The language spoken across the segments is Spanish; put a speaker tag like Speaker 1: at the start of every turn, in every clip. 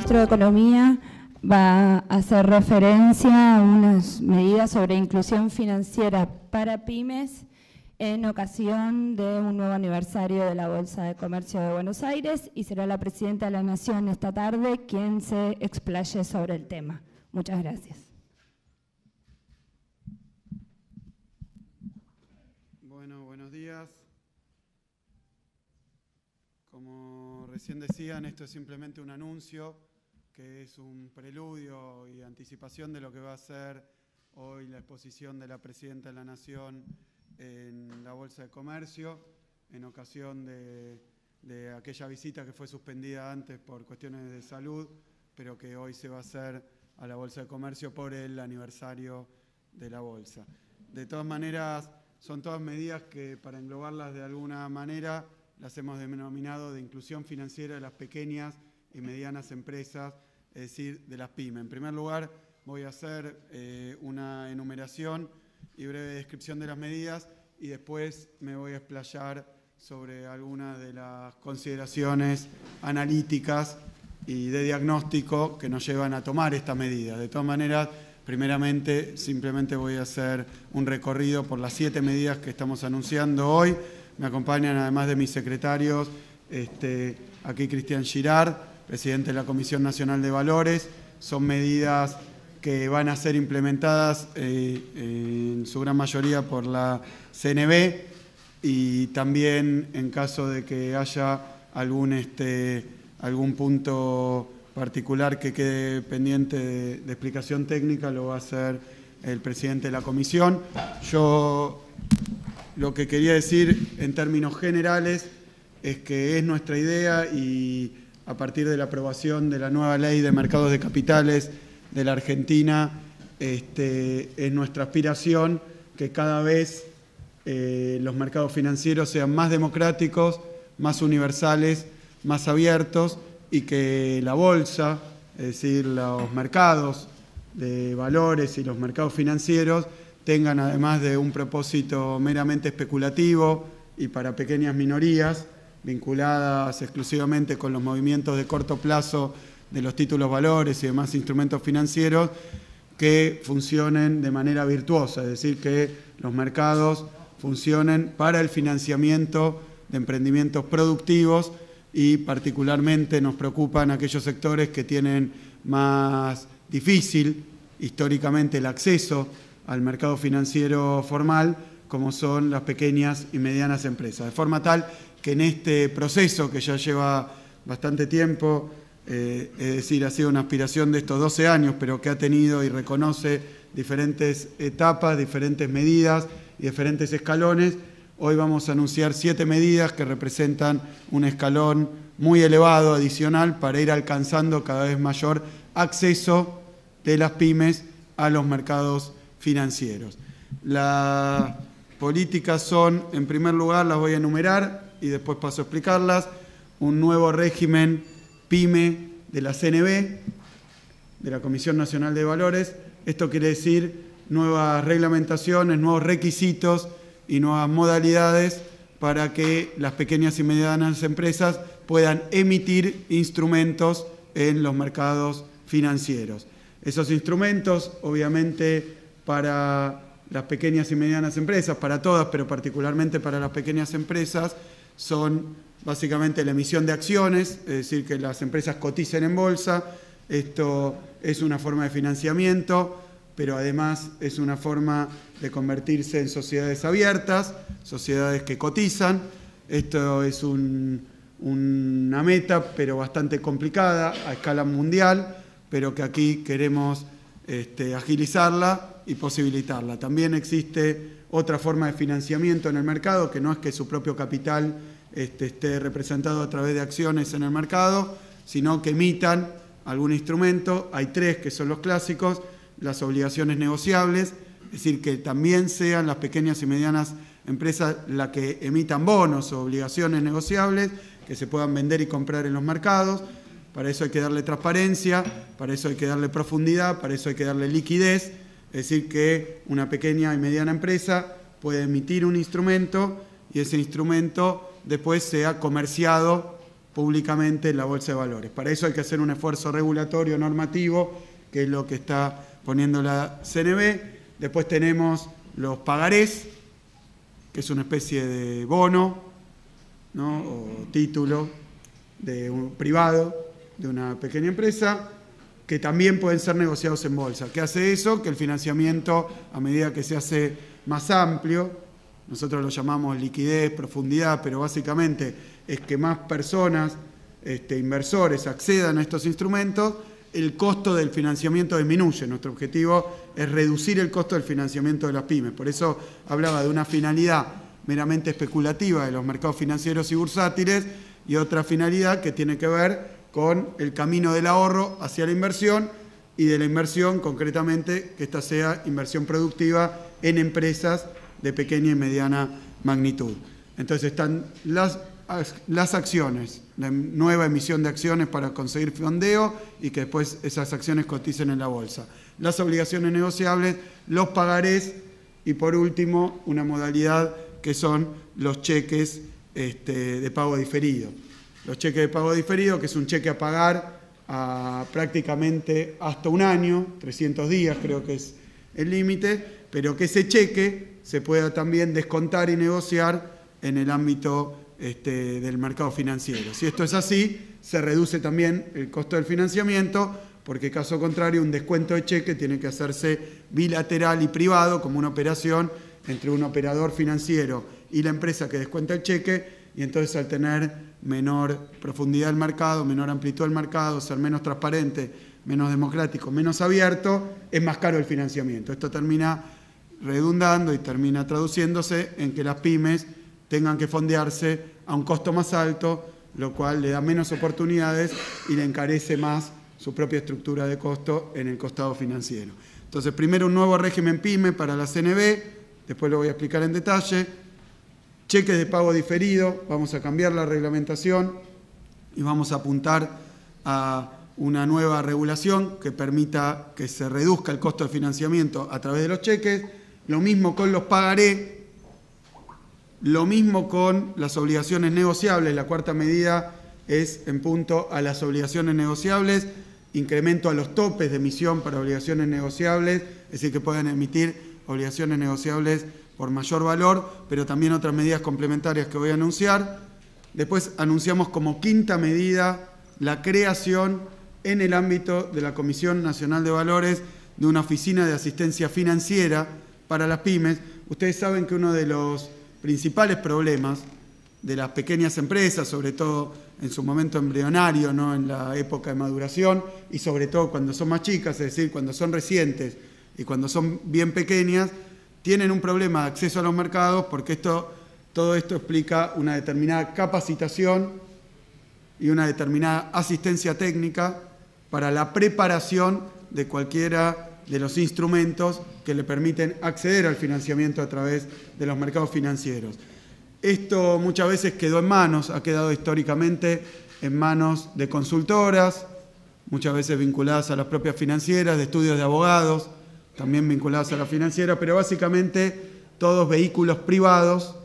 Speaker 1: ministro de Economía va a hacer referencia a unas medidas sobre inclusión financiera para pymes en ocasión de un nuevo aniversario de la Bolsa de Comercio de Buenos Aires, y será la Presidenta de la Nación esta tarde quien se explaye sobre el tema. Muchas gracias.
Speaker 2: Bueno, buenos días. Como recién decían, esto es simplemente un anuncio, que es un preludio y anticipación de lo que va a ser hoy la exposición de la Presidenta de la Nación en la Bolsa de Comercio, en ocasión de aquella visita que fue suspendida antes por cuestiones de salud, pero que hoy se va a hacer a la Bolsa de Comercio por el aniversario de la Bolsa. De todas maneras, son todas medidas que, para englobarlas de alguna manera, las hemos denominado de inclusión financiera de las pequeñas y medianas empresas, es decir, de las pymes. En primer lugar, voy a hacer una enumeración y breve descripción de las medidas, y después me voy a explayar sobre algunas de las consideraciones analíticas y de diagnóstico que nos llevan a tomar esta medida. De todas maneras, primeramente, simplemente voy a hacer un recorrido por las 7 medidas que estamos anunciando hoy. Me acompañan, además de mis secretarios, aquí Cristian Girard, presidente de la Comisión Nacional de Valores. Son medidas que van a ser implementadas en su gran mayoría por la CNB, y también, en caso de que haya algún punto particular que quede pendiente de explicación técnica, lo va a hacer el presidente de la comisión. Yo lo que quería decir en términos generales es que es nuestra idea, y a partir de la aprobación de la nueva ley de mercados de capitales de la Argentina, es nuestra aspiración que cada vez los mercados financieros sean más democráticos, más universales, más abiertos, y que la bolsa, es decir, los mercados de valores y los mercados financieros, tengan, además de un propósito meramente especulativo y para pequeñas minorías, vinculadas exclusivamente con los movimientos de corto plazo de los títulos valores y demás instrumentos financieros, que funcionen de manera virtuosa, es decir, que los mercados funcionen para el financiamiento de emprendimientos productivos, y particularmente nos preocupan aquellos sectores que tienen más difícil históricamente el acceso al mercado financiero formal, como son las pequeñas y medianas empresas. De forma tal que en este proceso, que ya lleva bastante tiempo, es decir, ha sido una aspiración de estos 12 años, pero que ha tenido y reconoce diferentes etapas, diferentes medidas y diferentes escalones, hoy vamos a anunciar 7 medidas que representan un escalón muy elevado, adicional, para ir alcanzando cada vez mayor acceso de las pymes a los mercados financieros. Las políticas son, en primer lugar, las voy a enumerar y después paso a explicarlas: un nuevo régimen PYME de la CNB, de la Comisión Nacional de Valores. Esto quiere decir nuevas reglamentaciones, nuevos requisitos y nuevas modalidades para que las pequeñas y medianas empresas puedan emitir instrumentos en los mercados financieros. Esos instrumentos, obviamente, para las pequeñas y medianas empresas, para todas, pero particularmente para las pequeñas empresas, son básicamente la emisión de acciones, es decir, que las empresas coticen en bolsa. Esto es una forma de financiamiento, pero además es una forma de convertirse en sociedades abiertas, sociedades que cotizan. Esto es una meta, pero bastante complicada a escala mundial, pero que aquí queremos agilizarla y posibilitarla. También existe otra forma de financiamiento en el mercado, que no es que su propio capital esté representado a través de acciones en el mercado, sino que emitan algún instrumento. Hay 3 que son los clásicos: las obligaciones negociables, es decir, que también sean las pequeñas y medianas empresas las que emitan bonos o obligaciones negociables que se puedan vender y comprar en los mercados. Para eso hay que darle transparencia, para eso hay que darle profundidad, para eso hay que darle liquidez, es decir, que una pequeña y mediana empresa puede emitir un instrumento y ese instrumento después sea comerciado públicamente en la Bolsa de Valores. Para eso hay que hacer un esfuerzo regulatorio normativo, que es lo que está poniendo la CNB. Después tenemos los pagarés, que es una especie de bono, ¿no?, o título de un privado de una pequeña empresa, que también pueden ser negociados en bolsa. ¿Qué hace eso? Que el financiamiento, a medida que se hace más amplio, nosotros lo llamamos liquidez, profundidad, pero básicamente es que más personas, inversores, accedan a estos instrumentos, el costo del financiamiento disminuye. Nuestro objetivo es reducir el costo del financiamiento de las pymes. Por eso hablaba de una finalidad meramente especulativa de los mercados financieros y bursátiles y otra finalidad que tiene que ver con el camino del ahorro hacia la inversión y de la inversión, concretamente, que esta sea inversión productiva en empresas de pequeña y mediana magnitud. Entonces están las acciones, la nueva emisión de acciones para conseguir fondeo y que después esas acciones coticen en la bolsa. Las obligaciones negociables, los pagarés y, por último, una modalidad que son los cheques de pago diferido. Los cheques de pago diferido, que es un cheque a pagar a prácticamente hasta un año, 300 días creo que es el límite, pero que ese cheque se pueda también descontar y negociar en el ámbito del mercado financiero. Si esto es así, se reduce también el costo del financiamiento, porque caso contrario, un descuento de cheque tiene que hacerse bilateral y privado, como una operación entre un operador financiero y la empresa que descuenta el cheque, y entonces al tener menor profundidad del mercado, menor amplitud del mercado, ser menos transparente, menos democrático, menos abierto, es más caro el financiamiento. Esto termina redundando y termina traduciéndose en que las pymes tengan que fondearse a un costo más alto, lo cual le da menos oportunidades y le encarece más su propia estructura de costo en el costado financiero. Entonces, primero un nuevo régimen PYME para la CNB, después lo voy a explicar en detalle. Cheques de pago diferido, vamos a cambiar la reglamentación y vamos a apuntar a una nueva regulación que permita que se reduzca el costo de financiamiento a través de los cheques. Lo mismo con los pagaré, lo mismo con las obligaciones negociables. La cuarta medida es en punto a las obligaciones negociables, incremento a los topes de emisión para obligaciones negociables, es decir, que puedan emitir obligaciones negociables por mayor valor, pero también otras medidas complementarias que voy a anunciar. Después anunciamos como quinta medida la creación en el ámbito de la Comisión Nacional de Valores de una oficina de asistencia financiera para las pymes. Ustedes saben que uno de los principales problemas de las pequeñas empresas, sobre todo en su momento embrionario, ¿no?, en la época de maduración, y sobre todo cuando son más chicas, es decir, cuando son recientes y cuando son bien pequeñas, tienen un problema de acceso a los mercados porque todo esto explica una determinada capacitación y una determinada asistencia técnica para la preparación de cualquiera de los instrumentos que le permiten acceder al financiamiento a través de los mercados financieros. Esto muchas veces ha quedado históricamente en manos de consultoras, muchas veces vinculadas a las propias financieras, de estudios de abogados, también vinculadas a la financiera, pero básicamente todos vehículos privados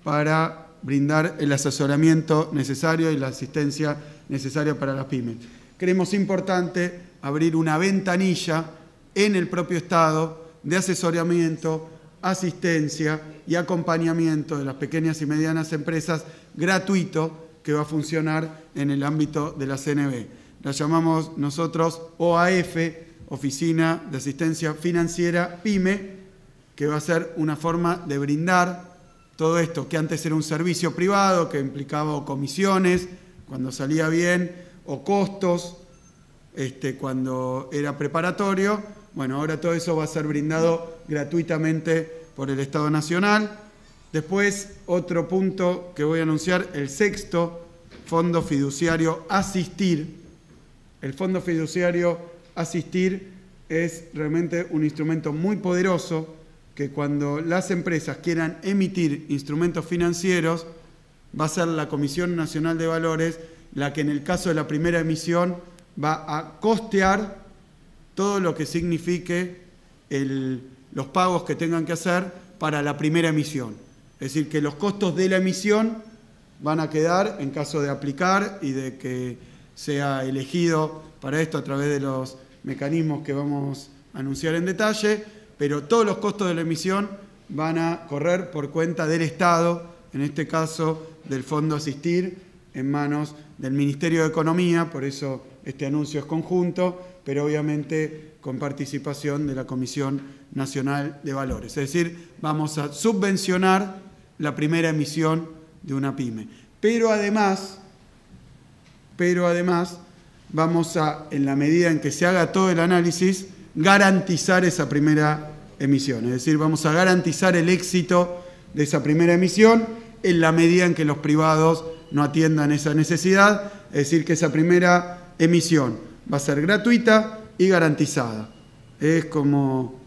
Speaker 2: para brindar el asesoramiento necesario y la asistencia necesaria para las pymes. Creemos importante abrir una ventanilla en el propio Estado de asesoramiento, asistencia y acompañamiento de las pequeñas y medianas empresas gratuito que va a funcionar en el ámbito de la CNB. La llamamos nosotros OAF, Oficina de Asistencia Financiera PYME, que va a ser una forma de brindar todo esto, que antes era un servicio privado, que implicaba comisiones cuando salía bien, o costos cuando era preparatorio. Bueno, ahora todo eso va a ser brindado gratuitamente por el Estado Nacional. Después, otro punto que voy a anunciar, el sexto, Fondo Fiduciario Asistir. El Fondo Fiduciario Asistir es realmente un instrumento muy poderoso que cuando las empresas quieran emitir instrumentos financieros va a ser la Comisión Nacional de Valores la que en el caso de la primera emisión va a costear todo lo que signifique los pagos que tengan que hacer para la primera emisión. Es decir, que los costos de la emisión van a quedar en caso de aplicar y de que sea elegido para esto a través de los mecanismos que vamos a anunciar en detalle, pero todos los costos de la emisión van a correr por cuenta del Estado, en este caso del Fondo Asistir, en manos del Ministerio de Economía, por eso este anuncio es conjunto, pero obviamente con participación de la Comisión Nacional de Valores. Es decir, vamos a subvencionar la primera emisión de una pyme. Pero además, vamos a, en la medida en que se haga todo el análisis, garantizar esa primera emisión. Es decir, vamos a garantizar el éxito de esa primera emisión en la medida en que los privados no atiendan esa necesidad. Es decir, que esa primera emisión va a ser gratuita y garantizada. Es como,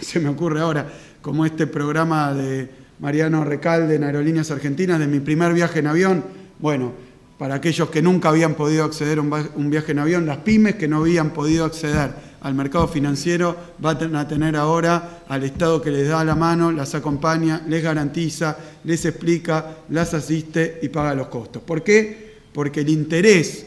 Speaker 2: se me ocurre ahora, como este programa de Mariano Recalde en Aerolíneas Argentinas de mi primer viaje en avión. Bueno, para aquellos que nunca habían podido acceder a un viaje en avión, las pymes que no habían podido acceder al mercado financiero van a tener ahora al Estado que les da la mano, las acompaña, les garantiza, les explica, las asiste y paga los costos. ¿Por qué? Porque el interés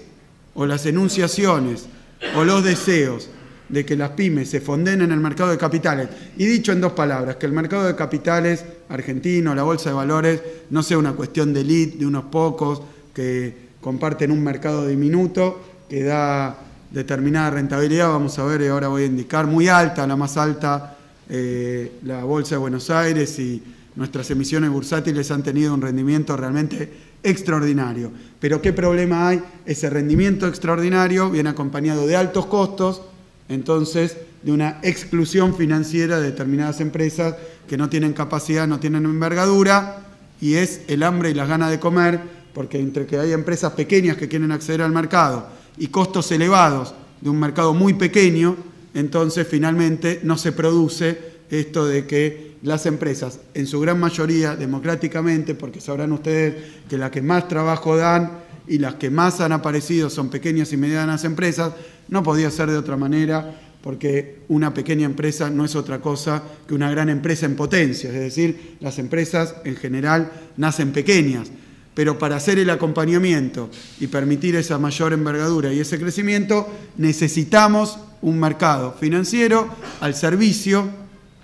Speaker 2: o las enunciaciones o los deseos de que las pymes se fonden en el mercado de capitales, y dicho en dos palabras, que el mercado de capitales argentino, la bolsa de valores, no sea una cuestión de élite, de unos pocos que comparten un mercado diminuto que da determinada rentabilidad, vamos a ver, y ahora voy a indicar, muy alta, la más alta, la Bolsa de Buenos Aires, y nuestras emisiones bursátiles han tenido un rendimiento realmente extraordinario. Pero ¿qué problema hay? Ese rendimiento extraordinario viene acompañado de altos costos, entonces de una exclusión financiera de determinadas empresas que no tienen capacidad, no tienen envergadura, y es el hambre y las ganas de comer, porque entre que hay empresas pequeñas que quieren acceder al mercado y costos elevados de un mercado muy pequeño, entonces finalmente no se produce esto de que las empresas, en su gran mayoría democráticamente, porque sabrán ustedes que las que más trabajo dan y las que más han aparecido son pequeñas y medianas empresas, no podía ser de otra manera, porque una pequeña empresa no es otra cosa que una gran empresa en potencia, es decir, las empresas en general nacen pequeñas, pero para hacer el acompañamiento y permitir esa mayor envergadura y ese crecimiento, necesitamos un mercado financiero al servicio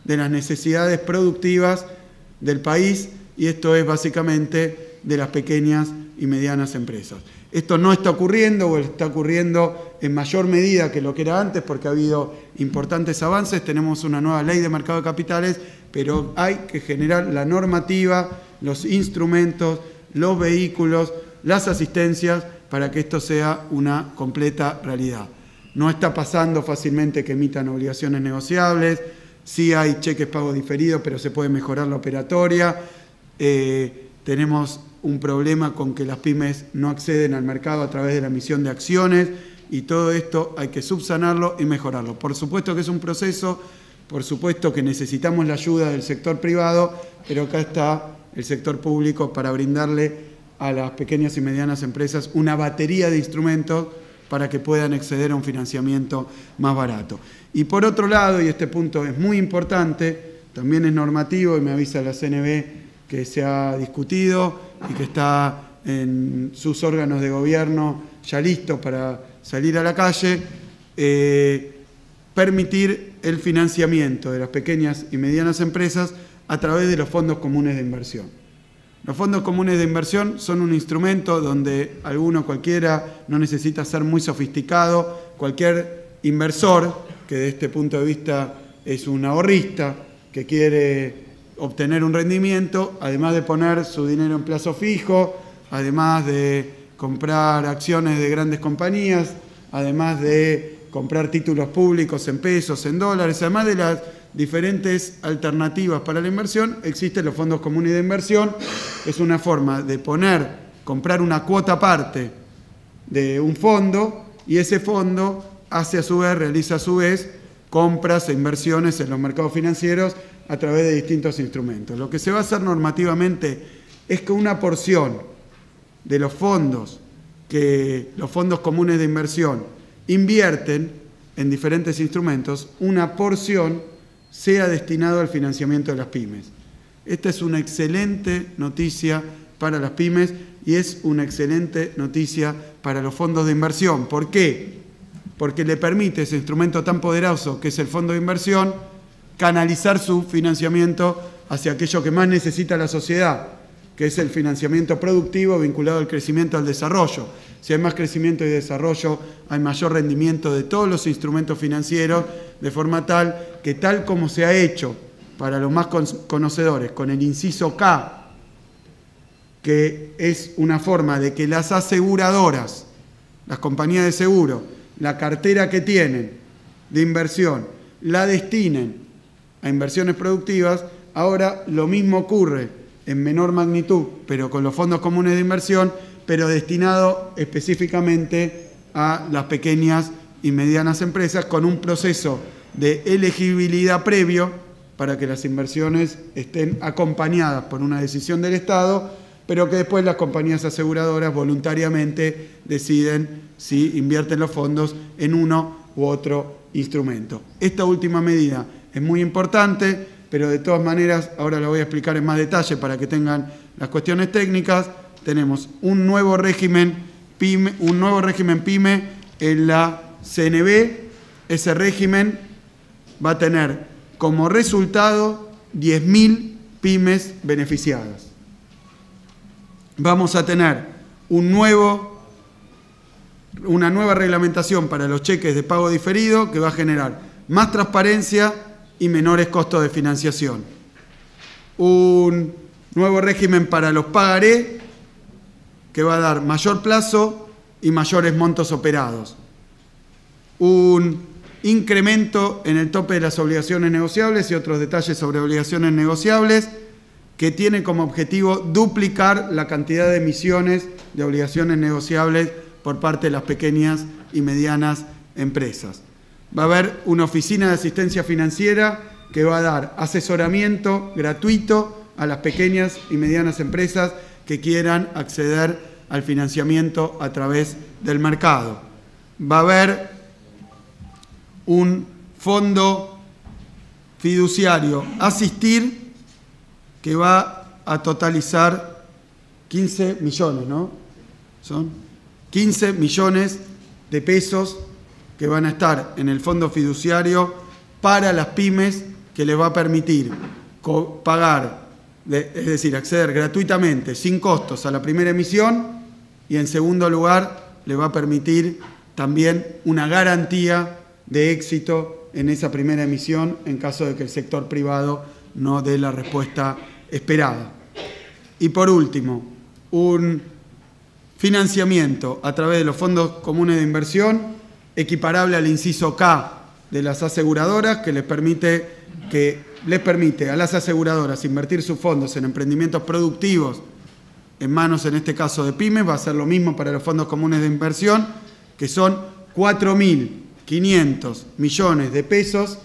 Speaker 2: de las necesidades productivas del país, y esto es básicamente de las pequeñas y medianas empresas. Esto no está ocurriendo, o está ocurriendo en mayor medida que lo que era antes, porque ha habido importantes avances. Tenemos una nueva ley de mercado de capitales, pero hay que generar la normativa, los instrumentos, los vehículos, las asistencias, para que esto sea una completa realidad. No está pasando fácilmente que emitan obligaciones negociables, sí hay cheques pagos diferidos, pero se puede mejorar la operatoria. Tenemos un problema con que las pymes no acceden al mercado a través de la emisión de acciones, y todo esto hay que subsanarlo y mejorarlo. Por supuesto que es un proceso, por supuesto que necesitamos la ayuda del sector privado, pero acá está el sector público para brindarle a las pequeñas y medianas empresas una batería de instrumentos para que puedan acceder a un financiamiento más barato. Y por otro lado, y este punto es muy importante, también es normativo, y me avisa la CNB que se ha discutido y que está en sus órganos de gobierno ya listo para salir a la calle, permitir el financiamiento de las pequeñas y medianas empresas a través de los fondos comunes de inversión. Los fondos comunes de inversión son un instrumento donde cualquiera, no necesita ser muy sofisticado, cualquier inversor, que de este punto de vista es un ahorrista, que quiere obtener un rendimiento, además de poner su dinero en plazo fijo, además de comprar acciones de grandes compañías, además de comprar títulos públicos en pesos, en dólares, además de las diferentes alternativas para la inversión, existen los fondos comunes de inversión. Es una forma de comprar una cuota aparte de un fondo, y ese fondo realiza a su vez compras e inversiones en los mercados financieros a través de distintos instrumentos. Lo que se va a hacer normativamente es que una porción de los fondos que los fondos comunes de inversión invierten en diferentes instrumentos, una porción sea destinado al financiamiento de las pymes. Esta es una excelente noticia para las pymes y es una excelente noticia para los fondos de inversión. ¿Por qué? Porque le permite ese instrumento tan poderoso que es el fondo de inversión canalizar su financiamiento hacia aquello que más necesita la sociedad, que es el financiamiento productivo vinculado al crecimiento y al desarrollo. Si hay más crecimiento y desarrollo, hay mayor rendimiento de todos los instrumentos financieros, de forma tal que, tal como se ha hecho para los más conocedores, con el inciso K, que es una forma de que las aseguradoras, las compañías de seguro, la cartera que tienen de inversión, la destinen a inversiones productivas, ahora lo mismo ocurre en menor magnitud, pero con los fondos comunes de inversión, pero destinado específicamente a las pequeñas y medianas empresas, con un proceso de elegibilidad previo para que las inversiones estén acompañadas por una decisión del Estado, pero que después las compañías aseguradoras voluntariamente deciden si invierten los fondos en uno u otro instrumento. Esta última medida es muy importante, pero de todas maneras, ahora lo voy a explicar en más detalle para que tengan las cuestiones técnicas. Tenemos un nuevo régimen PYME en la CNB. Ese régimen va a tener como resultado 10.000 pymes beneficiadas. Vamos a tener una nueva reglamentación para los cheques de pago diferido que va a generar más transparencia y menores costos de financiación. Un nuevo régimen para los pagaré que va a dar mayor plazo y mayores montos operados. Un incremento en el tope de las obligaciones negociables y otros detalles sobre obligaciones negociables que tiene como objetivo duplicar la cantidad de emisiones de obligaciones negociables por parte de las pequeñas y medianas empresas. Va a haber una oficina de asistencia financiera que va a dar asesoramiento gratuito a las pequeñas y medianas empresas que quieran acceder al financiamiento a través del mercado. Va a haber un fondo fiduciario Asistir que va a totalizar 15 millones, ¿no? Son 15 millones de pesos que van a estar en el fondo fiduciario para las pymes, que les va a permitir pagar, es decir, acceder gratuitamente, sin costos, a la primera emisión, y en segundo lugar, le va a permitir también una garantía de éxito en esa primera emisión en caso de que el sector privado no dé la respuesta esperada. Y por último, un financiamiento a través de los fondos comunes de inversión equiparable al inciso K de las aseguradoras, que les permite a las aseguradoras invertir sus fondos en emprendimientos productivos en manos, en este caso, de pymes. Va a ser lo mismo para los fondos comunes de inversión, que son 4.500 millones de pesos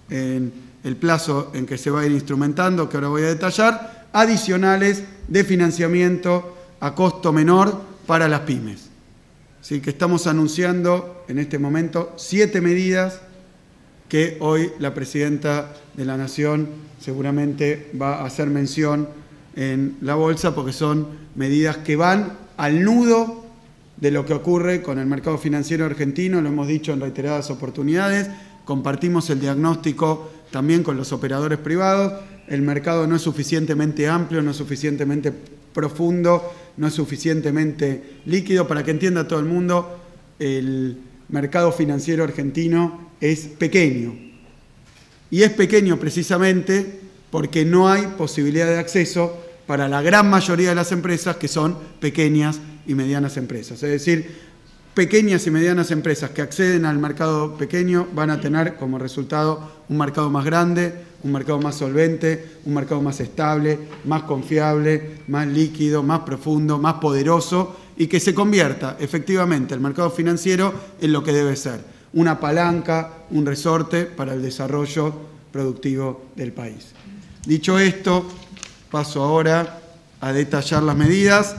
Speaker 2: en el plazo en que se va a ir instrumentando, que ahora voy a detallar, adicionales de financiamiento a costo menor para las pymes. Así que estamos anunciando en este momento 7 medidas que hoy la Presidenta de la Nación seguramente va a hacer mención en la bolsa, porque son medidas que van al nudo de lo que ocurre con el mercado financiero argentino. Lo hemos dicho en reiteradas oportunidades, compartimos el diagnóstico también con los operadores privados. El mercado no es suficientemente amplio, no es suficientemente profundo, no es suficientemente líquido. Para que entienda todo el mundo, el mercado financiero argentino es pequeño. Y es pequeño precisamente porque no hay posibilidad de acceso para la gran mayoría de las empresas, que son pequeñas y medianas empresas. Es decir, pequeñas y medianas empresas que acceden al mercado pequeño van a tener como resultado un mercado más grande, un mercado más solvente, un mercado más estable, más confiable, más líquido, más profundo, más poderoso, y que se convierta efectivamente el mercado financiero en lo que debe ser: una palanca, un resorte para el desarrollo productivo del país. Dicho esto, paso ahora a detallar las medidas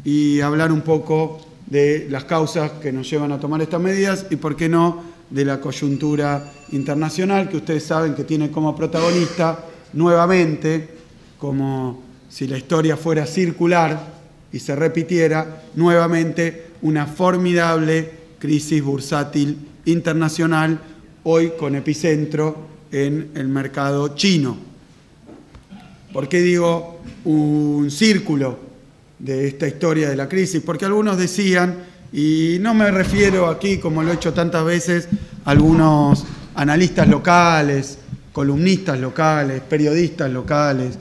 Speaker 2: y hablar un poco de las causas que nos llevan a tomar estas medidas y, por qué no, de la coyuntura internacional, que ustedes saben que tiene como protagonista nuevamente, como si la historia fuera circular y se repitiera nuevamente una formidable crisis bursátil internacional, hoy con epicentro en el mercado chino. ¿Por qué digo un círculo de esta historia de la crisis? Porque algunos decían, y no me refiero aquí, como lo he hecho tantas veces, a algunos analistas locales, columnistas locales, periodistas locales,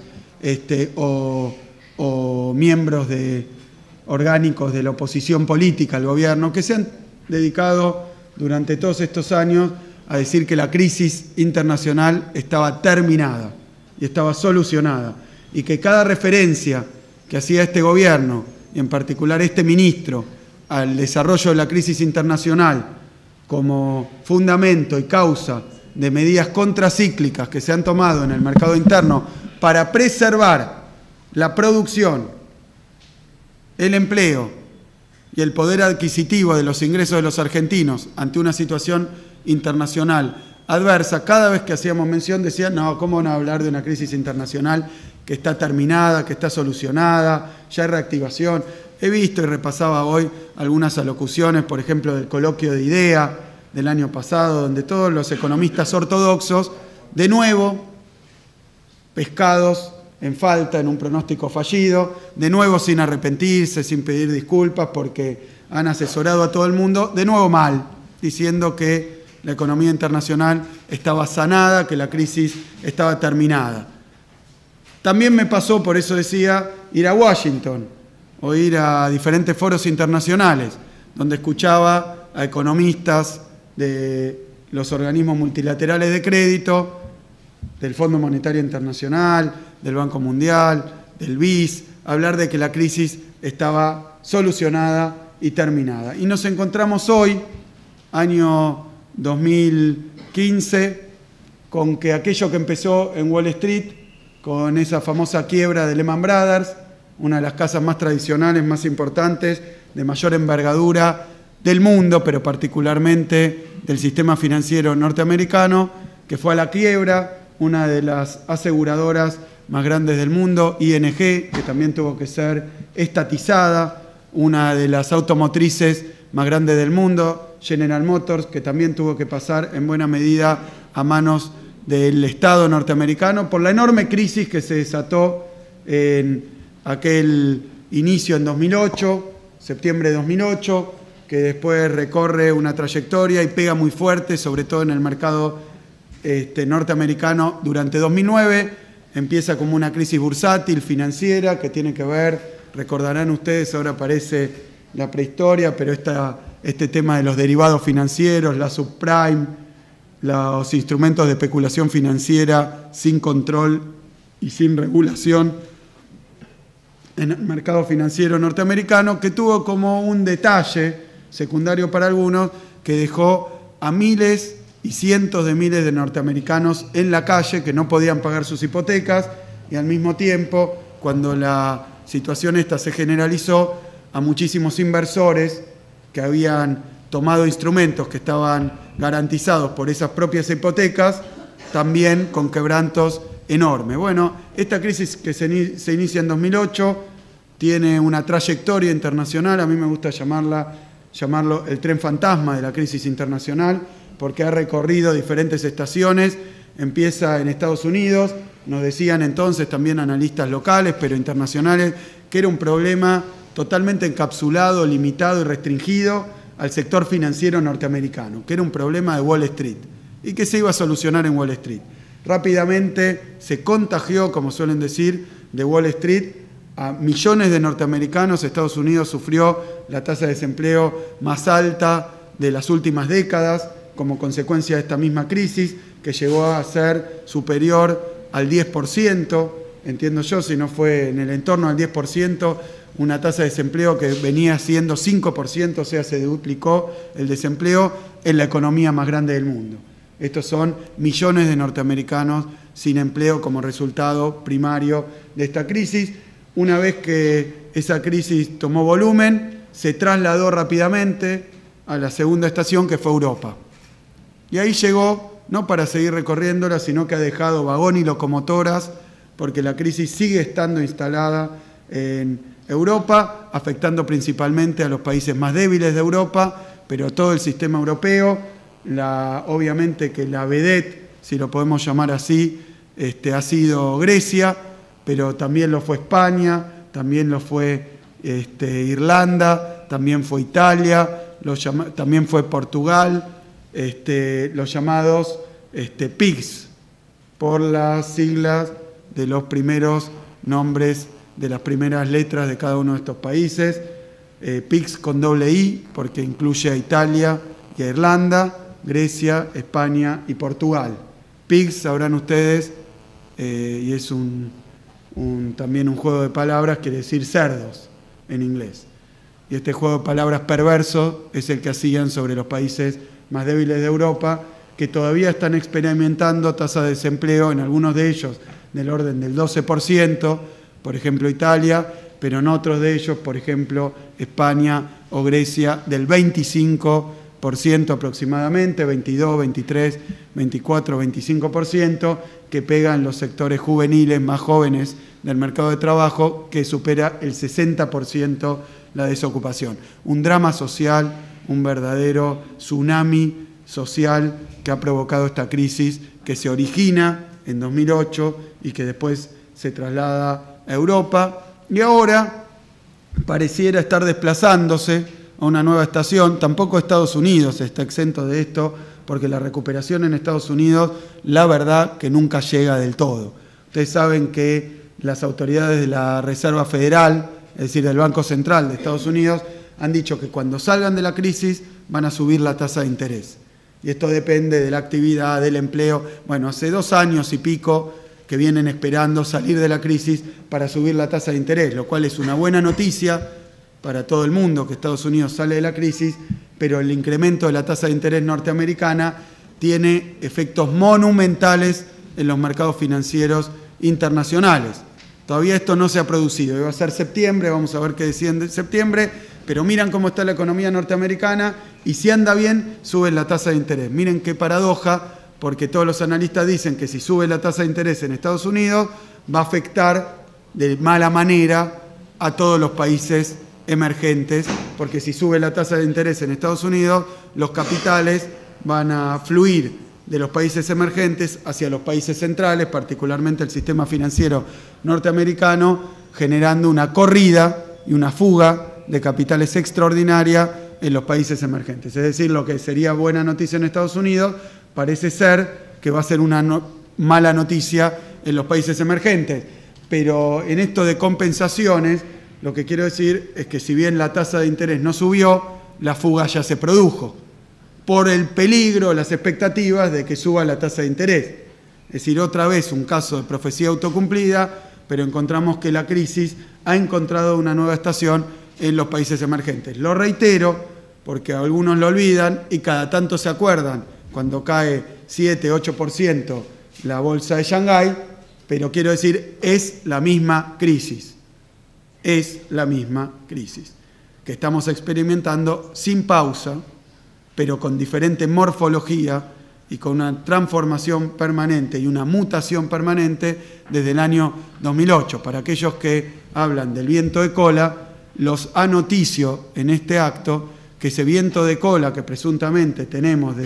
Speaker 2: o miembros orgánicos de la oposición política al gobierno, que se han dedicado durante todos estos años a decir que la crisis internacional estaba terminada y estaba solucionada, y que cada referencia que hacía este gobierno, y en particular este ministro, al desarrollo de la crisis internacional como fundamento y causa de medidas contracíclicas que se han tomado en el mercado interno para preservar la producción, el empleo y el poder adquisitivo de los ingresos de los argentinos ante una situación internacional adversa, cada vez que hacíamos mención decían, no, ¿cómo van a hablar de una crisis internacional que está terminada, que está solucionada, ya hay reactivación? He visto y repasaba hoy algunas alocuciones, por ejemplo, del coloquio de IDEA del año pasado, donde todos los economistas ortodoxos, de nuevo, pescados en falta, en un pronóstico fallido, de nuevo sin arrepentirse, sin pedir disculpas, porque han asesorado a todo el mundo, de nuevo mal, diciendo que la economía internacional estaba sanada, que la crisis estaba terminada. También me pasó, por eso decía, ir a Washington o ir a diferentes foros internacionales, donde escuchaba a economistas de los organismos multilaterales de crédito, del Fondo Monetario Internacional, del Banco Mundial, del BIS, hablar de que la crisis estaba solucionada y terminada. Y nos encontramos hoy, año 2015, con que aquello que empezó en Wall Street, con esa famosa quiebra de Lehman Brothers, una de las casas más tradicionales, más importantes, de mayor envergadura del mundo, pero particularmente del sistema financiero norteamericano, que fue a la quiebra, una de las aseguradoras más grandes del mundo, ING, que también tuvo que ser estatizada, una de las automotrices más grandes del mundo, General Motors, que también tuvo que pasar en buena medida a manos del Estado norteamericano por la enorme crisis que se desató en aquel inicio en 2008, septiembre de 2008, que después recorre una trayectoria y pega muy fuerte, sobre todo en el mercado norteamericano durante 2009. Empieza como una crisis bursátil, financiera, que tiene que ver, recordarán ustedes, ahora aparece la prehistoria, pero este tema de los derivados financieros, la subprime, los instrumentos de especulación financiera sin control y sin regulación en el mercado financiero norteamericano, que tuvo como un detalle secundario para algunos, que dejó a miles y cientos de miles de norteamericanos en la calle que no podían pagar sus hipotecas, y al mismo tiempo, cuando la situación esta se generalizó, a muchísimos inversores que habían tomado instrumentos que estaban garantizados por esas propias hipotecas, también con quebrantos enormes. Bueno, esta crisis que se inicia en 2008 tiene una trayectoria internacional, a mí me gusta llamarlo el tren fantasma de la crisis internacional, porque ha recorrido diferentes estaciones. Empieza en Estados Unidos, nos decían entonces también analistas locales, pero internacionales, que era un problema totalmente encapsulado, limitado y restringido al sector financiero norteamericano, que era un problema de Wall Street y que se iba a solucionar en Wall Street. Rápidamente se contagió, como suelen decir, de Wall Street a millones de norteamericanos. Estados Unidos sufrió la tasa de desempleo más alta de las últimas décadas como consecuencia de esta misma crisis, que llegó a ser superior al 10%, entiendo yo, si no fue en el entorno al 10%, una tasa de desempleo que venía siendo 5%, o sea, se duplicó el desempleo en la economía más grande del mundo. Estos son millones de norteamericanos sin empleo como resultado primario de esta crisis. Una vez que esa crisis tomó volumen, se trasladó rápidamente a la segunda estación, que fue Europa. Y ahí llegó, no para seguir recorriéndola, sino que ha dejado vagón y locomotoras porque la crisis sigue estando instalada en Europa, afectando principalmente a los países más débiles de Europa, pero todo el sistema europeo. Obviamente que la vedette, si lo podemos llamar así, ha sido Grecia, pero también lo fue España, también lo fue Irlanda, también fue Italia, también fue Portugal, los llamados PIGS, por las siglas de los primeros nombres de las primeras letras de cada uno de estos países, PIGS con doble I, porque incluye a Italia y a Irlanda, Grecia, España y Portugal. PIGS, sabrán ustedes, y es también un juego de palabras, quiere decir cerdos en inglés. Y este juego de palabras perverso es el que hacían sobre los países más débiles de Europa, que todavía están experimentando tasas de desempleo, en algunos de ellos del orden del 12%, por ejemplo Italia, pero en otros de ellos, por ejemplo España o Grecia, del 25% aproximadamente, 22, 23, 24, 25%, que pega en los sectores juveniles más jóvenes del mercado de trabajo, que supera el 60% la desocupación. Un drama social, un verdadero tsunami social que ha provocado esta crisis, que se origina en 2008 y que después se traslada a Europa, y ahora pareciera estar desplazándose a una nueva estación. Tampoco Estados Unidos está exento de esto, porque la recuperación en Estados Unidos, la verdad, que nunca llega del todo. Ustedes saben que las autoridades de la Reserva Federal, es decir, del Banco Central de Estados Unidos, han dicho que cuando salgan de la crisis van a subir la tasa de interés. Y esto depende de la actividad, del empleo. Bueno, hace 2 años y pico que vienen esperando salir de la crisis para subir la tasa de interés, lo cual es una buena noticia para todo el mundo, que Estados Unidos sale de la crisis, pero el incremento de la tasa de interés norteamericana tiene efectos monumentales en los mercados financieros internacionales. Todavía esto no se ha producido, va a ser septiembre, vamos a ver qué deciden de septiembre, pero miran cómo está la economía norteamericana y si anda bien, suben la tasa de interés. Miren qué paradoja, porque todos los analistas dicen que si sube la tasa de interés en Estados Unidos, va a afectar de mala manera a todos los países emergentes, porque si sube la tasa de interés en Estados Unidos, los capitales van a fluir de los países emergentes hacia los países centrales, particularmente el sistema financiero norteamericano, generando una corrida y una fuga de capitales extraordinaria en los países emergentes. Es decir, lo que sería buena noticia en Estados Unidos parece ser que va a ser una mala noticia en los países emergentes. Pero en esto de compensaciones, lo que quiero decir es que si bien la tasa de interés no subió, la fuga ya se produjo por el peligro, las expectativas de que suba la tasa de interés. Es decir, otra vez un caso de profecía autocumplida, pero encontramos que la crisis ha encontrado una nueva estación en los países emergentes. Lo reitero, porque algunos lo olvidan y cada tanto se acuerdan cuando cae 7, 8% la bolsa de Shanghái, pero quiero decir, es la misma crisis. Es la misma crisis que estamos experimentando sin pausa, pero con diferente morfología y con una transformación permanente y una mutación permanente desde el año 2008. Para aquellos que hablan del viento de cola, los anoticio en este acto que ese viento de cola que presuntamente tenemos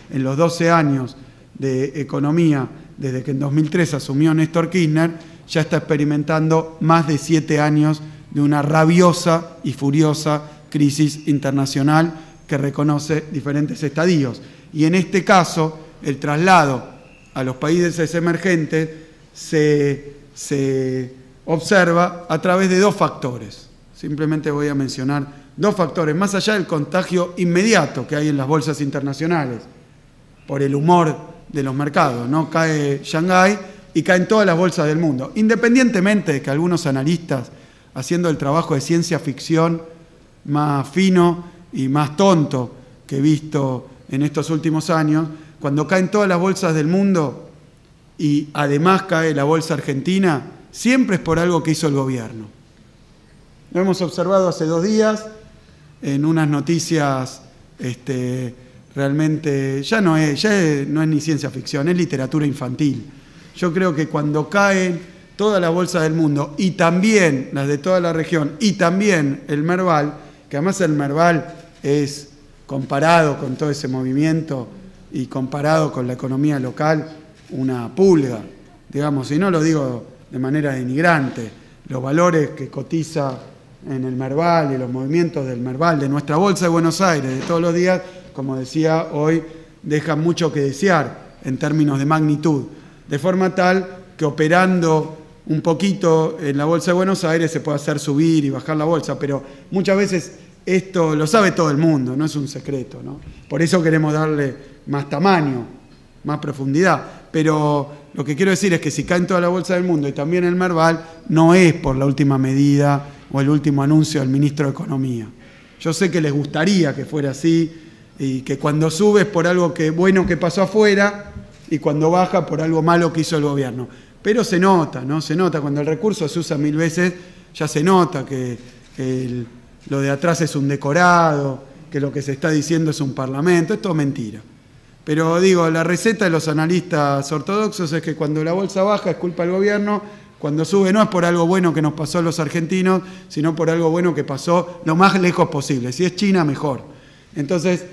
Speaker 2: en los 12 años de economía, desde que en 2003 asumió Néstor Kirchner, ya está experimentando más de 7 años de una rabiosa y furiosa crisis internacional que reconoce diferentes estadios. Y en este caso, el traslado a los países emergentes se observa a través de 2 factores. Simplemente voy a mencionar 2 factores, más allá del contagio inmediato que hay en las bolsas internacionales, por el humor de los mercados, ¿no? Cae Shanghái y caen todas las bolsas del mundo, independientemente de que algunos analistas, haciendo el trabajo de ciencia ficción más fino y más tonto que he visto en estos últimos años, cuando caen todas las bolsas del mundo y además cae la bolsa argentina, siempre es por algo que hizo el gobierno. Lo hemos observado hace 2 días en unas noticias realmente, ya no es ni ciencia ficción, es literatura infantil. Yo creo que cuando caen todas las bolsas del mundo y también las de toda la región y también el Merval, que además el Merval es, comparado con todo ese movimiento y comparado con la economía local, una pulga, digamos, y no lo digo de manera denigrante, los valores que cotiza en el Merval y los movimientos del Merval, de nuestra Bolsa de Buenos Aires, de todos los días, como decía hoy, dejan mucho que desear en términos de magnitud, de forma tal que operando un poquito en la Bolsa de Buenos Aires se puede hacer subir y bajar la bolsa, pero muchas veces esto lo sabe todo el mundo, no es un secreto, ¿no? Por eso queremos darle más tamaño, más profundidad, pero lo que quiero decir es que si cae en toda la bolsa del mundo y también el Merval, no es por la última medida o el último anuncio del ministro de Economía. Yo sé que les gustaría que fuera así y que cuando sube es por algo bueno que pasó afuera y cuando baja por algo malo que hizo el gobierno. Pero se nota, ¿no? Se nota, cuando el recurso se usa 1000 veces, ya se nota que lo de atrás es un decorado, que lo que se está diciendo es un parlamento, es todo mentira. Pero digo, la receta de los analistas ortodoxos es que cuando la bolsa baja es culpa del gobierno, cuando sube no es por algo bueno que nos pasó a los argentinos, sino por algo bueno que pasó lo más lejos posible. Si es China, mejor. Entonces,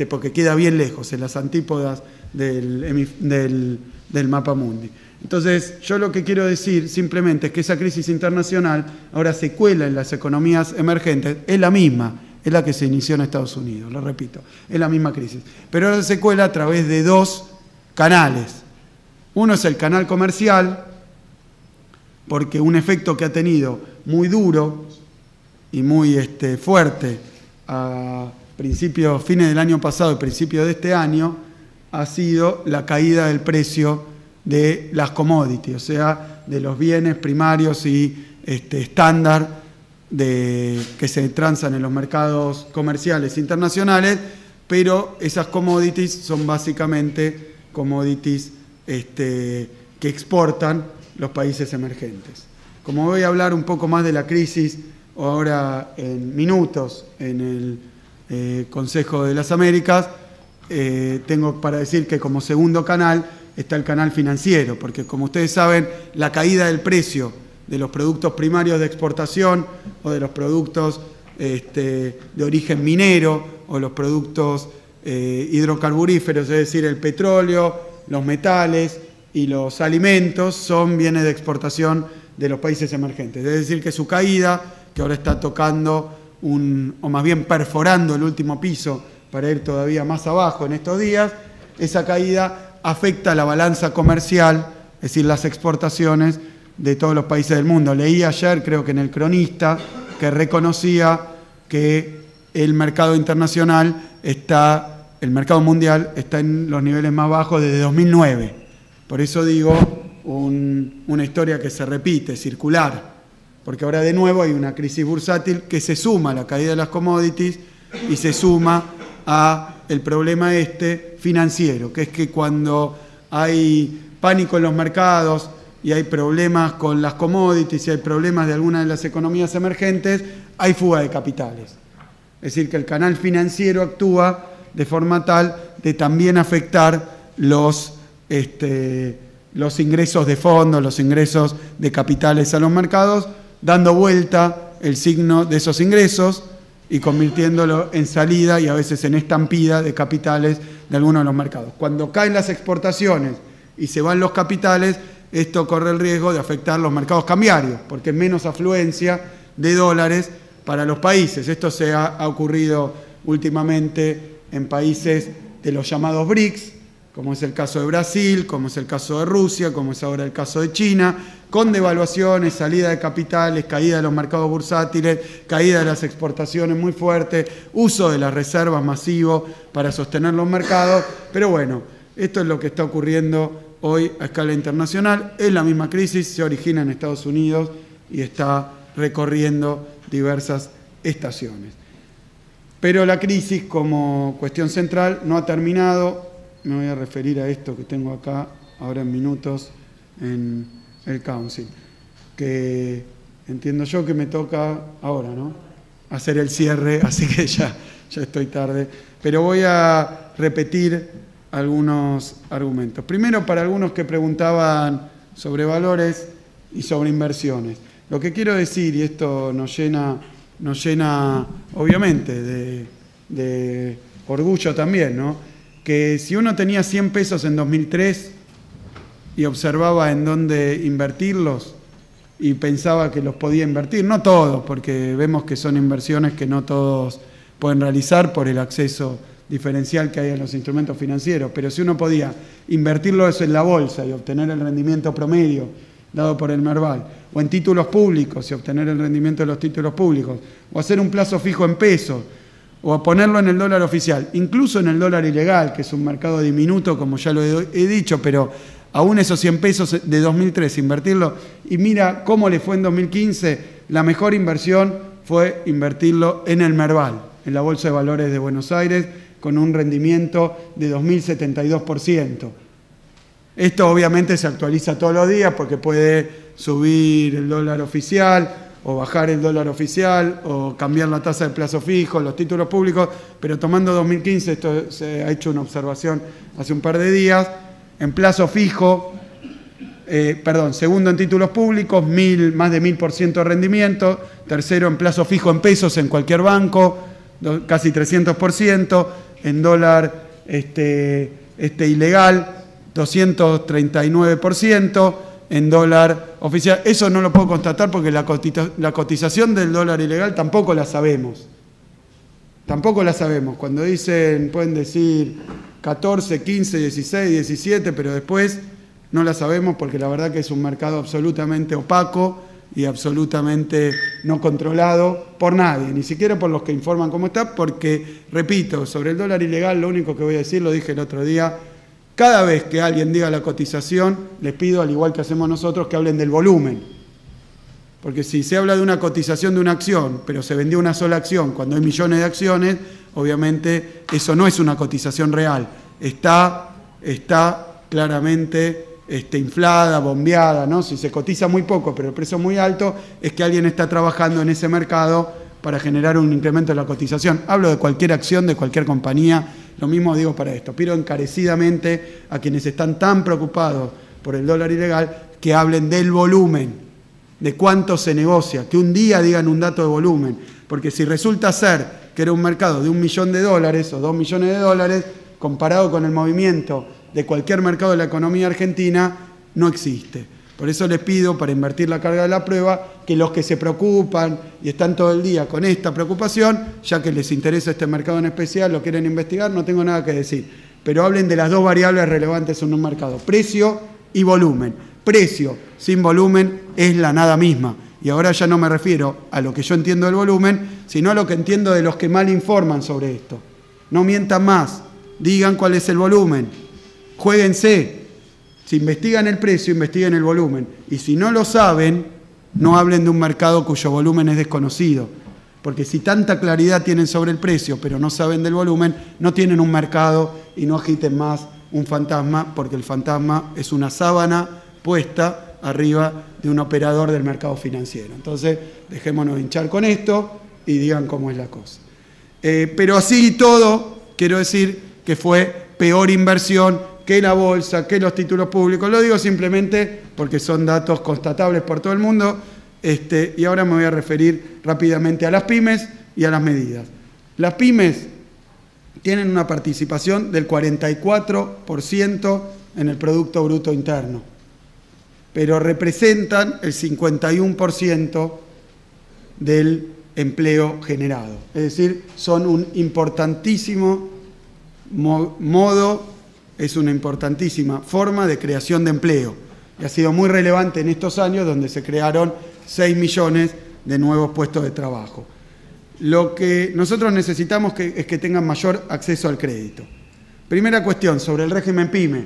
Speaker 2: porque queda bien lejos, en las antípodas del mapa mundi. Entonces, yo lo que quiero decir simplemente es que esa crisis internacional ahora se cuela en las economías emergentes, es la misma, es la que se inició en Estados Unidos, lo repito, es la misma crisis. Pero ahora se cuela a través de dos canales. Uno es el canal comercial, porque un efecto que ha tenido muy duro y muy fuerte a fines del año pasado y principios de este año, ha sido la caída del precio de las commodities, o sea, de los bienes primarios y estándar que se transan en los mercados comerciales internacionales, pero esas commodities son básicamente commodities que exportan los países emergentes. Como voy a hablar un poco más de la crisis ahora en minutos en el Consejo de las Américas, tengo para decir que como segundo canal está el canal financiero, porque como ustedes saben, la caída del precio de los productos primarios de exportación o de los productos de origen minero o los productos hidrocarburíferos, es decir, el petróleo, los metales y los alimentos son bienes de exportación de los países emergentes. Es decir, que su caída, que ahora está tocando o más bien perforando el último piso para ir todavía más abajo en estos días, esa caída afecta a la balanza comercial, es decir, las exportaciones de todos los países del mundo. Leí ayer, creo que en el Cronista, que reconocía que el mercado internacional el mercado mundial está en los niveles más bajos desde 2009. Por eso digo, una historia que se repite, circular, porque ahora de nuevo hay una crisis bursátil que se suma a la caída de las commodities y se suma a el problema financiero, que es que cuando hay pánico en los mercados y hay problemas con las commodities y hay problemas de algunas de las economías emergentes, hay fuga de capitales. Es decir, que el canal financiero actúa de forma tal de también afectar los ingresos de fondos, los ingresos de capitales a los mercados, dando vuelta el signo de esos ingresos y convirtiéndolo en salida y a veces en estampida de capitales de algunos de los mercados. Cuando caen las exportaciones y se van los capitales, esto corre el riesgo de afectar los mercados cambiarios, porque es menos afluencia de dólares para los países. Esto se ha ocurrido últimamente en países de los llamados BRICS, como es el caso de Brasil, como es el caso de Rusia, como es ahora el caso de China, con devaluaciones, salida de capitales, caída de los mercados bursátiles, caída de las exportaciones muy fuerte, uso de las reservas masivo para sostener los mercados. Pero bueno, esto es lo que está ocurriendo hoy a escala internacional. Es la misma crisis, se origina en Estados Unidos y está recorriendo diversas estaciones. Pero la crisis como cuestión central no ha terminado. Me voy a referir a esto que tengo acá ahora en minutos en el Council, que entiendo yo que me toca ahora, ¿no?, hacer el cierre, así que ya estoy tarde, pero voy a repetir algunos argumentos. Primero, para algunos que preguntaban sobre valores y sobre inversiones. Lo que quiero decir, y esto nos llena obviamente de orgullo también, ¿no? Que si uno tenía 100 pesos en 2003 y observaba en dónde invertirlos y pensaba que los podía invertir, no todos, porque vemos que son inversiones que no todos pueden realizar por el acceso diferencial que hay en los instrumentos financieros, pero si uno podía invertirlo eso en la bolsa y obtener el rendimiento promedio dado por el Merval, o en títulos públicos y obtener el rendimiento de los títulos públicos, o hacer un plazo fijo en pesos, o a ponerlo en el dólar oficial, incluso en el dólar ilegal, que es un mercado diminuto, como ya lo he dicho, pero aún esos 100 pesos de 2003, invertirlo, y mira cómo le fue en 2015, la mejor inversión fue invertirlo en el Merval, en la Bolsa de Valores de Buenos Aires, con un rendimiento de 2.072%. Esto obviamente se actualiza todos los días porque puede subir el dólar oficial o bajar el dólar oficial o cambiar la tasa de plazo fijo, los títulos públicos, pero tomando 2015, esto se ha hecho una observación hace un par de días, en plazo fijo, segundo en títulos públicos, más de 1000% de rendimiento, tercero en plazo fijo en pesos en cualquier banco, casi 300%, en dólar ilegal, 239%, en dólar oficial. Eso no lo puedo constatar porque la cotización del dólar ilegal tampoco la sabemos. Tampoco la sabemos. Cuando dicen, pueden decir 14, 15, 16, 17, pero después no la sabemos porque la verdad que es un mercado absolutamente opaco y absolutamente no controlado por nadie, ni siquiera por los que informan cómo está, porque, repito, sobre el dólar ilegal lo único que voy a decir, lo dije el otro día, cada vez que alguien diga la cotización, les pido, al igual que hacemos nosotros, que hablen del volumen. Porque si se habla de una cotización de una acción, pero se vendió una sola acción cuando hay millones de acciones, obviamente eso no es una cotización real. Está claramente inflada, bombeada, ¿no? Si se cotiza muy poco, pero el precio es muy alto, es que alguien está trabajando en ese mercado para generar un incremento de la cotización. Hablo de cualquier acción, de cualquier compañía. Lo mismo digo para esto. Pido encarecidamente a quienes están tan preocupados por el dólar ilegal que hablen del volumen, de cuánto se negocia, que un día digan un dato de volumen. Porque si resulta ser que era un mercado de $1 millón o $2 millones, comparado con el movimiento de cualquier mercado de la economía argentina, no existe. Por eso les pido, para invertir la carga de la prueba, que los que se preocupan y están todo el día con esta preocupación, ya que les interesa este mercado en especial, lo quieren investigar, no tengo nada que decir. Pero hablen de las dos variables relevantes en un mercado, precio y volumen. Precio sin volumen es la nada misma. Y ahora ya no me refiero a lo que yo entiendo del volumen, sino a lo que entiendo de los que mal informan sobre esto. No mientan más, digan cuál es el volumen, juéguense. Si investigan el precio, investiguen el volumen. Y si no lo saben, no hablen de un mercado cuyo volumen es desconocido. Porque si tanta claridad tienen sobre el precio, pero no saben del volumen, no tienen un mercado y no agiten más un fantasma, porque el fantasma es una sábana puesta arriba de un operador del mercado financiero. Entonces, dejémonos hinchar con esto y digan cómo es la cosa. Pero así y todo, quiero decir que fue peor inversión que la bolsa, que los títulos públicos. Lo digo simplemente porque son datos constatables por todo el mundo. Y ahora me voy a referir rápidamente a las pymes y a las medidas. Las pymes tienen una participación del 44% en el Producto Bruto Interno, pero representan el 51% del empleo generado. Es decir, son un importantísimo es una importantísima forma de creación de empleo y ha sido muy relevante en estos años donde se crearon 6 millones de nuevos puestos de trabajo. Lo que nosotros necesitamos es que tengan mayor acceso al crédito. Primera cuestión, sobre el régimen PYME.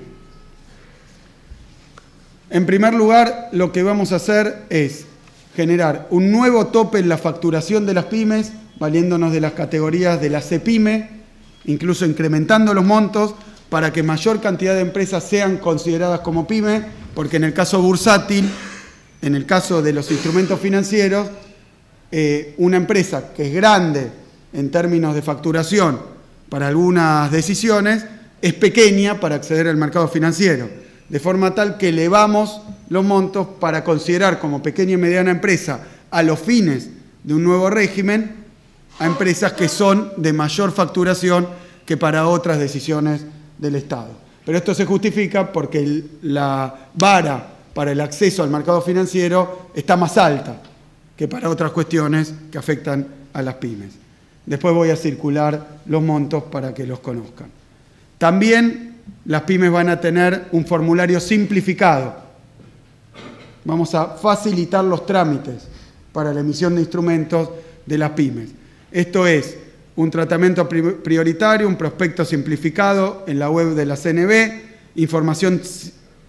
Speaker 2: En primer lugar, lo que vamos a hacer es generar un nuevo tope en la facturación de las pymes, valiéndonos de las categorías de la CEPYME, incluso incrementando los montos, para que mayor cantidad de empresas sean consideradas como pyme, porque en el caso bursátil, en el caso de los instrumentos financieros, una empresa que es grande en términos de facturación para algunas decisiones, es pequeña para acceder al mercado financiero, de forma tal que elevamos los montos para considerar como pequeña y mediana empresa a los fines de un nuevo régimen a empresas que son de mayor facturación que para otras decisiones del Estado. Pero esto se justifica porque la vara para el acceso al mercado financiero está más alta que para otras cuestiones que afectan a las pymes. Después voy a circular los montos para que los conozcan. También las pymes van a tener un formulario simplificado. Vamos a facilitar los trámites para la emisión de instrumentos de las pymes. Esto es un tratamiento prioritario, un prospecto simplificado en la web de la CNB, información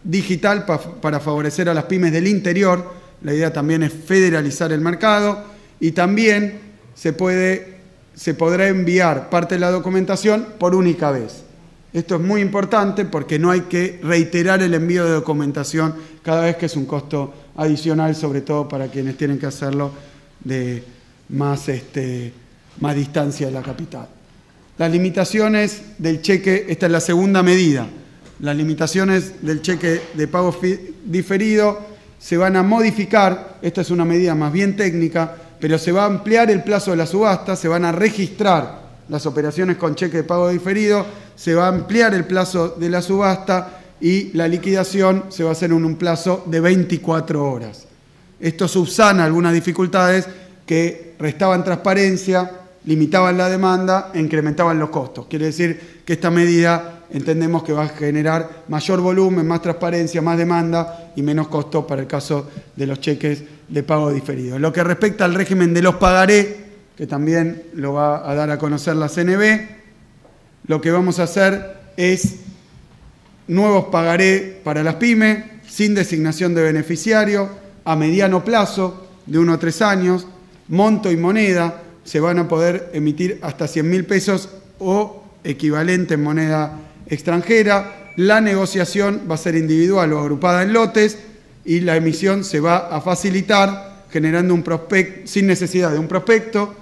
Speaker 2: digital para favorecer a las pymes del interior. La idea también es federalizar el mercado y también se podrá enviar parte de la documentación por única vez. Esto es muy importante porque no hay que reiterar el envío de documentación cada vez, que es un costo adicional, sobre todo para quienes tienen que hacerlo de más distancia de la capital. Las limitaciones del cheque, esta es la segunda medida. Las limitaciones del cheque de pago diferido se van a modificar. Esta es una medida más bien técnica, pero se va a ampliar el plazo de la subasta, se van a registrar las operaciones con cheque de pago diferido, se va a ampliar el plazo de la subasta y la liquidación se va a hacer en un plazo de 24 horas. Esto subsana algunas dificultades que restaban transparencia, limitaban la demanda e incrementaban los costos. Quiere decir que esta medida entendemos que va a generar mayor volumen, más transparencia, más demanda y menos costo para el caso de los cheques de pago diferido. En lo que respecta al régimen de los pagaré, que también lo va a dar a conocer la CNB, lo que vamos a hacer es nuevos pagaré para las pymes, sin designación de beneficiario, a mediano plazo, de 1 a 3 años, monto y moneda, se van a poder emitir hasta 100.000 pesos o equivalente en moneda extranjera. La negociación va a ser individual o agrupada en lotes y la emisión se va a facilitar generando un prospecto, sin necesidad de un prospecto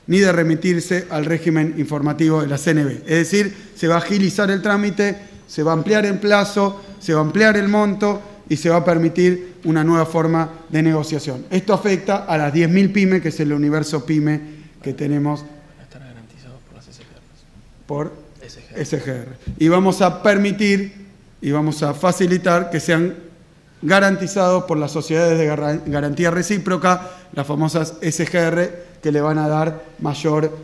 Speaker 2: ni de remitirse al régimen informativo de la CNB. Es decir, se va a agilizar el trámite, se va a ampliar el plazo, se va a ampliar el monto y se va a permitir una nueva forma de negociación. Esto afecta a las 10.000 pymes, que es el universo pyme que tenemos.
Speaker 3: Están garantizados por las SGR.
Speaker 2: Por SGR. Y vamos a permitir y vamos a facilitar que sean garantizados por las sociedades de garantía recíproca, las famosas SGR, que le van a dar mayor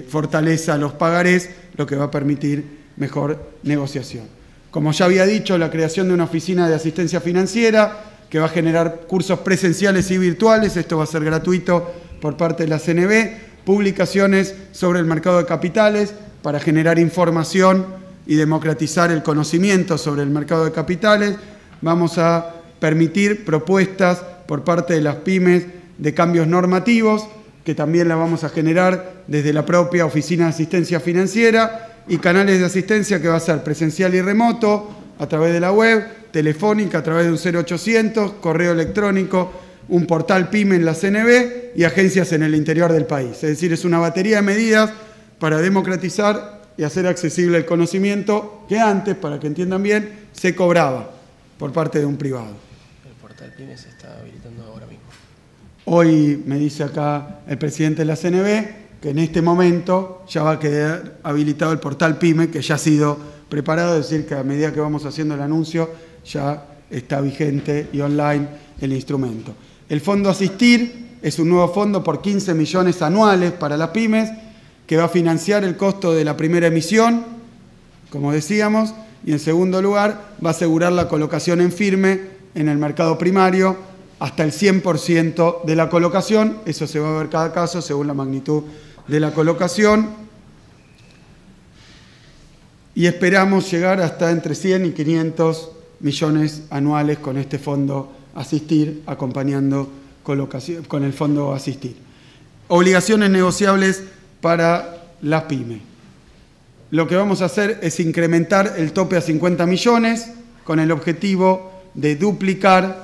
Speaker 2: fortaleza a los pagarés, lo que va a permitir mejor negociación. Como ya había dicho, la creación de una oficina de asistencia financiera que va a generar cursos presenciales y virtuales, esto va a ser gratuito por parte de la CNB, publicaciones sobre el mercado de capitales para generar información y democratizar el conocimiento sobre el mercado de capitales. Vamos a permitir propuestas por parte de las pymes de cambios normativos, que también la vamos a generar desde la propia Oficina de Asistencia Financiera, y canales de asistencia que va a ser presencial y remoto, a través de la web, telefónica, a través de un 0800, correo electrónico, un portal PYME en la CNB y agencias en el interior del país. Es decir, es una batería de medidas para democratizar y hacer accesible el conocimiento que antes, para que entiendan bien, se cobraba por parte de un privado.
Speaker 3: El portal PYME se está habilitando ahora mismo.
Speaker 2: Hoy me dice acá el presidente de la CNB que en este momento ya va a quedar habilitado el portal PYME, que ya ha sido preparado, es decir, que a medida que vamos haciendo el anuncio ya está vigente y online el instrumento. El Fondo Asistir es un nuevo fondo por 15 millones anuales para las pymes, que va a financiar el costo de la primera emisión, como decíamos, y en segundo lugar va a asegurar la colocación en firme en el mercado primario hasta el 100% de la colocación. Eso se va a ver cada caso según la magnitud de la colocación. Y esperamos llegar hasta entre 100 y 500 millones anuales con este fondo Asistir, acompañando colocación, con el fondo Asistir. Obligaciones negociables para las pymes. Lo que vamos a hacer es incrementar el tope a 50 millones con el objetivo de duplicar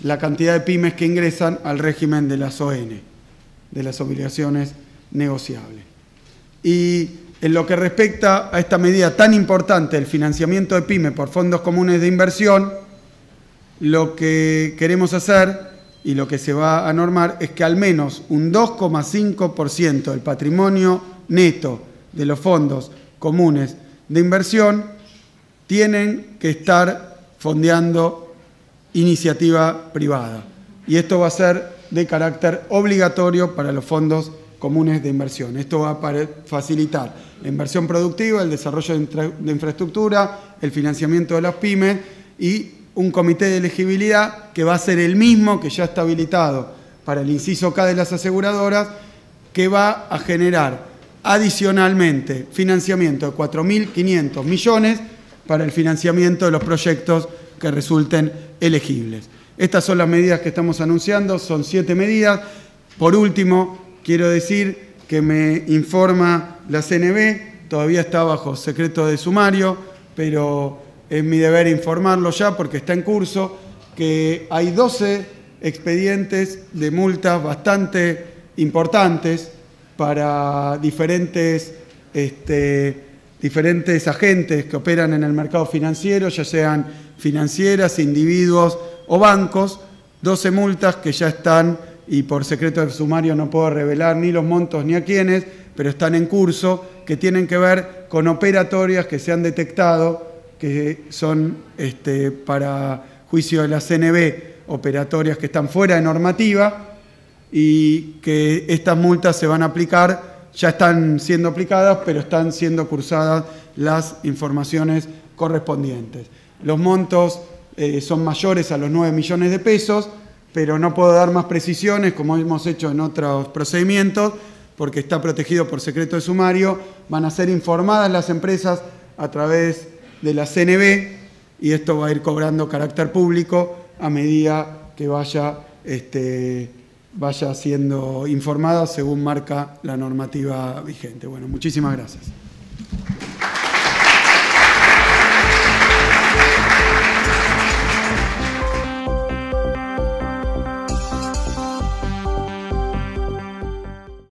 Speaker 2: la cantidad de pymes que ingresan al régimen de las ON, de las obligaciones negociables. Y en lo que respecta a esta medida tan importante, el financiamiento de pymes por fondos comunes de inversión, lo que queremos hacer y lo que se va a normar es que al menos un 2,5% del patrimonio neto de los fondos comunes de inversión tienen que estar fondeando iniciativa privada. Y esto va a ser de carácter obligatorio para los fondos comunes de inversión. Esto va a facilitar la inversión productiva, el desarrollo de infraestructura, el financiamiento de las pymes y un comité de elegibilidad que va a ser el mismo que ya está habilitado para el inciso K de las aseguradoras, que va a generar adicionalmente financiamiento de 4.500 millones para el financiamiento de los proyectos que resulten elegibles. Estas son las medidas que estamos anunciando, son 7 medidas. Por último, quiero decir que me informa la CNB, todavía está bajo secreto de sumario, pero es mi deber informarlo ya porque está en curso, que hay 12 expedientes de multas bastante importantes para diferentes agentes que operan en el mercado financiero, ya sean financieras, individuos o bancos, 12 multas que ya están, y por secreto de sumario no puedo revelar ni los montos ni a quiénes, pero están en curso, que tienen que ver con operatorias que se han detectado, que son para juicio de la CNB, operatorias que están fuera de normativa y que estas multas se van a aplicar, ya están siendo aplicadas, pero están siendo cursadas las informaciones correspondientes. Los montos son mayores a los 9 millones de pesos, pero no puedo dar más precisiones, como hemos hecho en otros procedimientos, porque está protegido por secreto de sumario. Van a ser informadas las empresas a través de la CNB y esto va a ir cobrando carácter público a medida que vaya siendo informada según marca la normativa vigente. Bueno, muchísimas gracias.